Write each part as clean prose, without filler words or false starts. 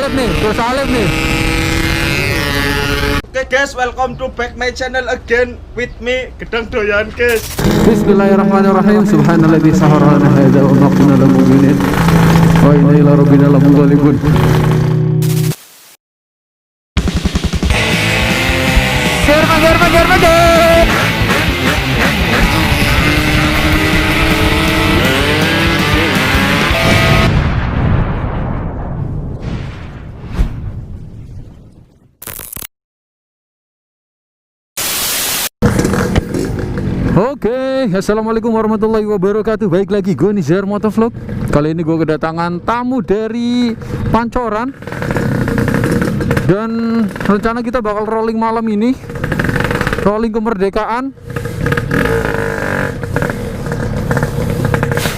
salib nih. Oke guys, welcome to back my channel again with me Gedang Doyan guys. Bismillahirrahmanirrahim. Subhanalladzi sahara lana hadza wa ma kunna lahu mu'minin wa inna ila rabbina lamunqalibun. Mager. Oke, assalamualaikum warahmatullahi wabarakatuh. Baik lagi, gue Nizar Motovlog. Kali ini gue kedatangan tamu dari Pancoran. Dan rencana kita bakal rolling malam ini, rolling kemerdekaan.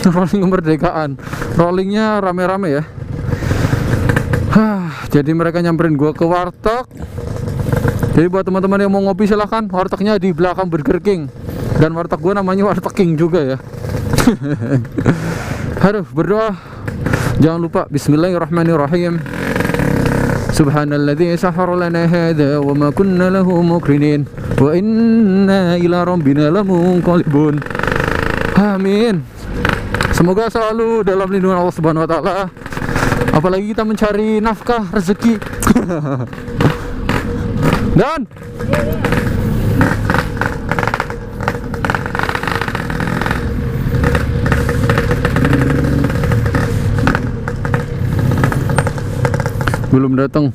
Rolling kemerdekaan, rollingnya rame-rame ya. Jadi mereka nyamperin gue ke warteg. Jadi buat teman-teman yang mau ngopi silahkan, wartegnya di belakang Burger King. Dan warteg gue namanya Warteg King juga ya. Aduh, berdoa. Jangan lupa bismillahirrahmanirrahim. Subhanalladzi sahara lana hadza wa ma kunna lahu muqrinin wa inna ila rabbina lamunqalibun. Amin. Semoga selalu dalam lindungan Allah Subhanahu wa taala. Apalagi kita mencari nafkah rezeki. Dan belum datang.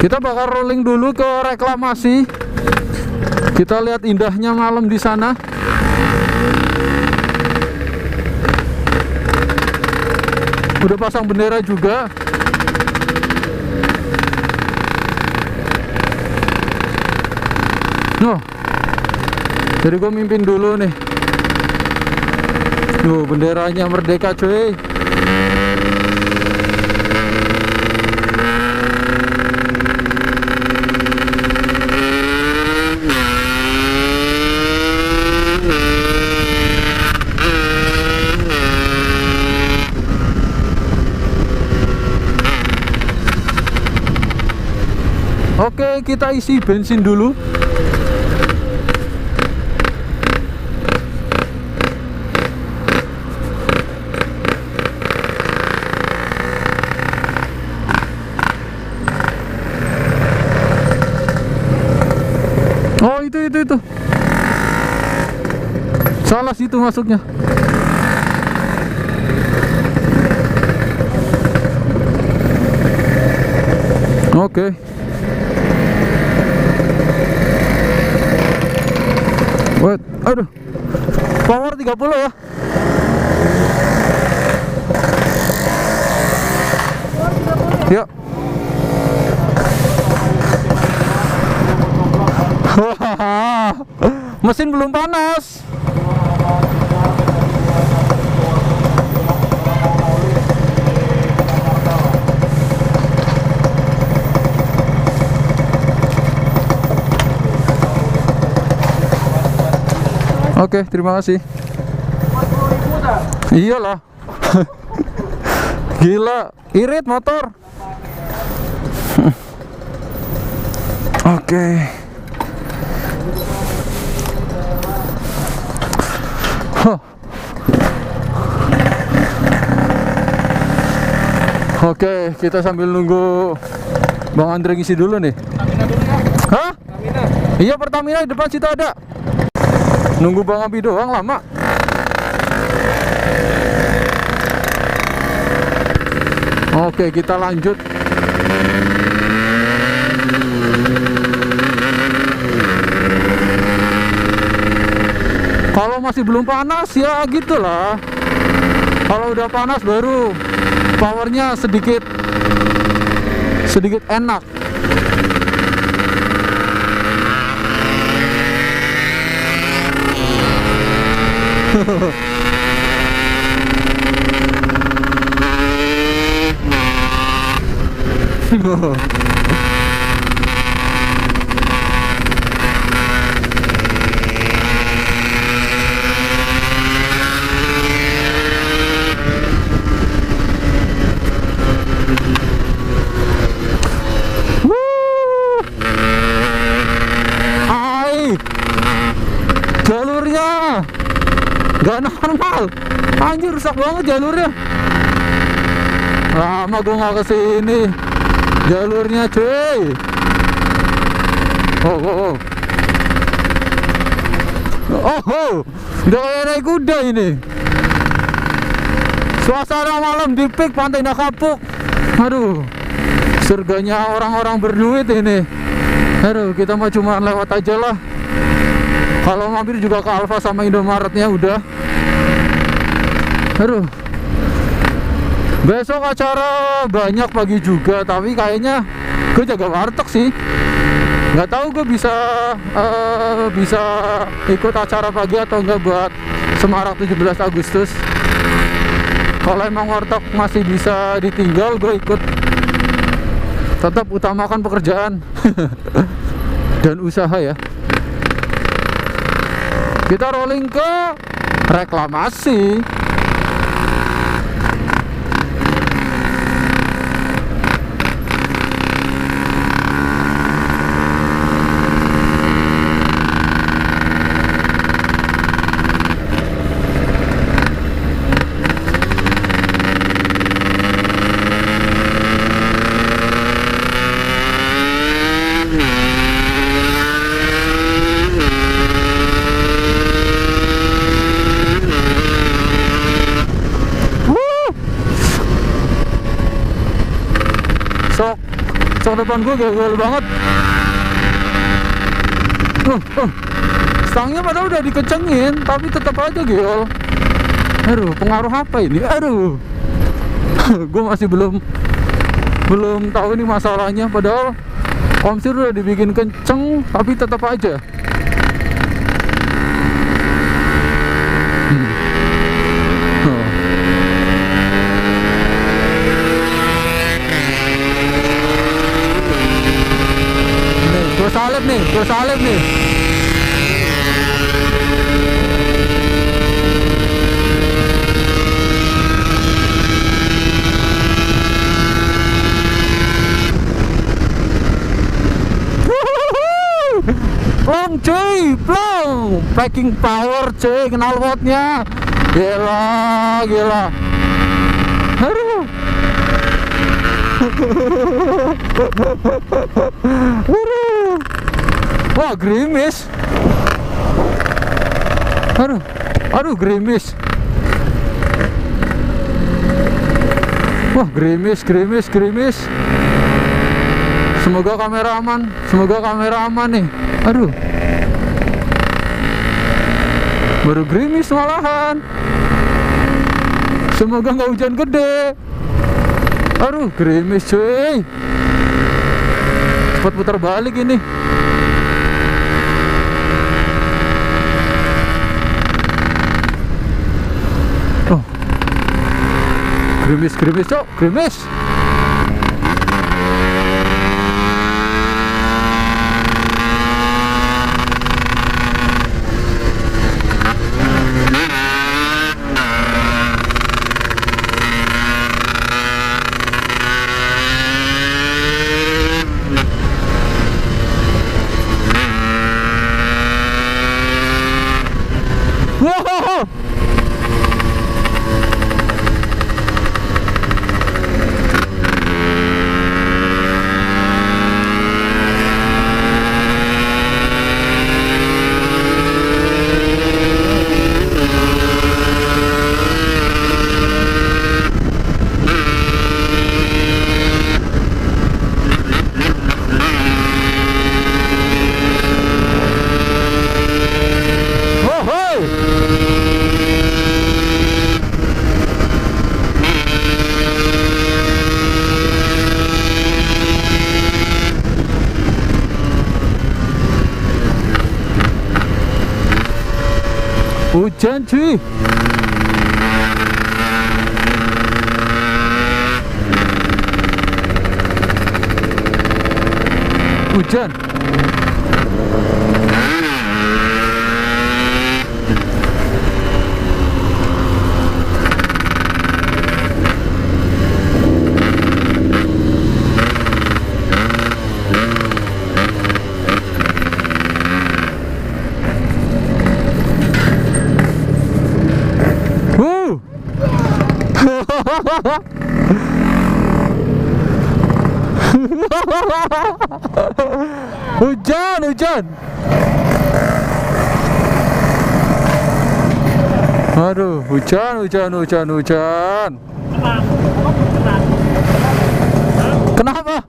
Kita bakal rolling dulu ke reklamasi. Kita lihat indahnya malam di sana. Udah pasang bendera juga. Noh. Jadi gue mimpin dulu nih. Tuh, benderanya merdeka cuy. Oke, kita isi bensin dulu. Oh, itu. Salah situ masuknya. Oke. Wait, aduh. Power 30 ya. Yuk. Mesin belum panas. Oke, terima kasih. Iyalah. Gila, irit motor. Oke. Oke, kita sambil nunggu Bang Andre ngisi dulu nih. Pertamina dulu ya. Hah? Pertamina. Iya, Pertamina di depan situ ada. Nunggu Bang Abi doang lama. Oke, kita lanjut. Kalau masih belum panas ya gitulah. Kalau udah panas baru powernya sedikit enak. Gak normal. Anjir, rusak banget jalurnya. Lama gue gak kesini jalurnya cuy. Oh. Udah kayak naik kuda ini. Suasana malam di Pik Pantai Nakapuk. Aduh, surganya orang-orang berduit ini. Aduh, kita mah cuma lewat aja lah. Kalau mampir juga ke Alfa sama Indomaretnya udah. Aduh, besok acara banyak pagi juga, tapi kayaknya gue jaga warteg sih. Nggak tahu gue bisa ikut acara pagi atau enggak buat Semarak 17 Agustus. Kalau emang warteg masih bisa ditinggal, gue ikut. Tetap utamakan pekerjaan dan usaha ya. Kita rolling ke reklamasi. Sok depan gue gagal banget. Stangnya padahal udah dikencengin, tapi tetap aja geol. Aduh, pengaruh apa ini? Aduh, gue masih belum tahu ini masalahnya. Padahal komsir udah dibikin kenceng, tapi tetap aja. Gue salib nih. Plong cuy, plong. Packing power cuy, kenal wattnya. Gila. Aduh. Wah, gerimis. Aduh, gerimis. Wah, gerimis. Semoga kamera aman nih. Aduh, baru gerimis malahan. Semoga nggak hujan gede. Aduh, gerimis cuy. Cepat putar balik ini. Gerimis cok, gerimis. Wow. Hujan cuy. Hujan. Hujan. Aduh, hujan. Kenapa?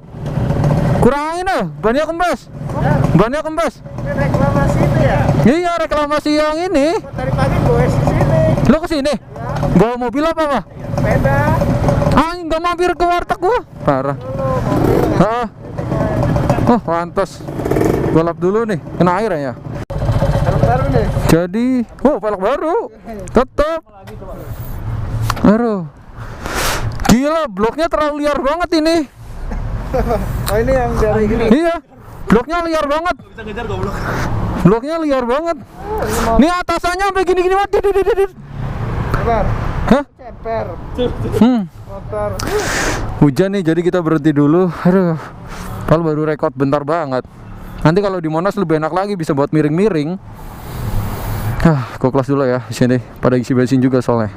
Kurangin ah, banyak kempes. Reklamasi itu ya? Iya, reklamasi yang ini. Tadi pagi gue di sini. Lo kesini? Bawa mobil apa, Pak? Sepeda. Nggak mampir ke warteg gua. Parah. Hah? Oh, pantas. Balap dulu nih, kena air ya. Kalau baru nih. Jadi, pelek baru. Tetap. Aduh. Gila, bloknya terlalu liar banget ini. Oh, ini yang dari ini. Iya. Bloknya liar banget. Bisa ngejar goblok. Bloknya liar banget. Ini atasannya sampai gini-gini mati. Ceper. Hah? Ceper. Motor. Hujan nih, jadi kita berhenti dulu. Aduh. Kalau baru rekod bentar banget. Nanti kalau di Monas lebih enak lagi, bisa buat miring-miring. Gua kelas dulu ya di sini. Pada isi bensin juga soalnya.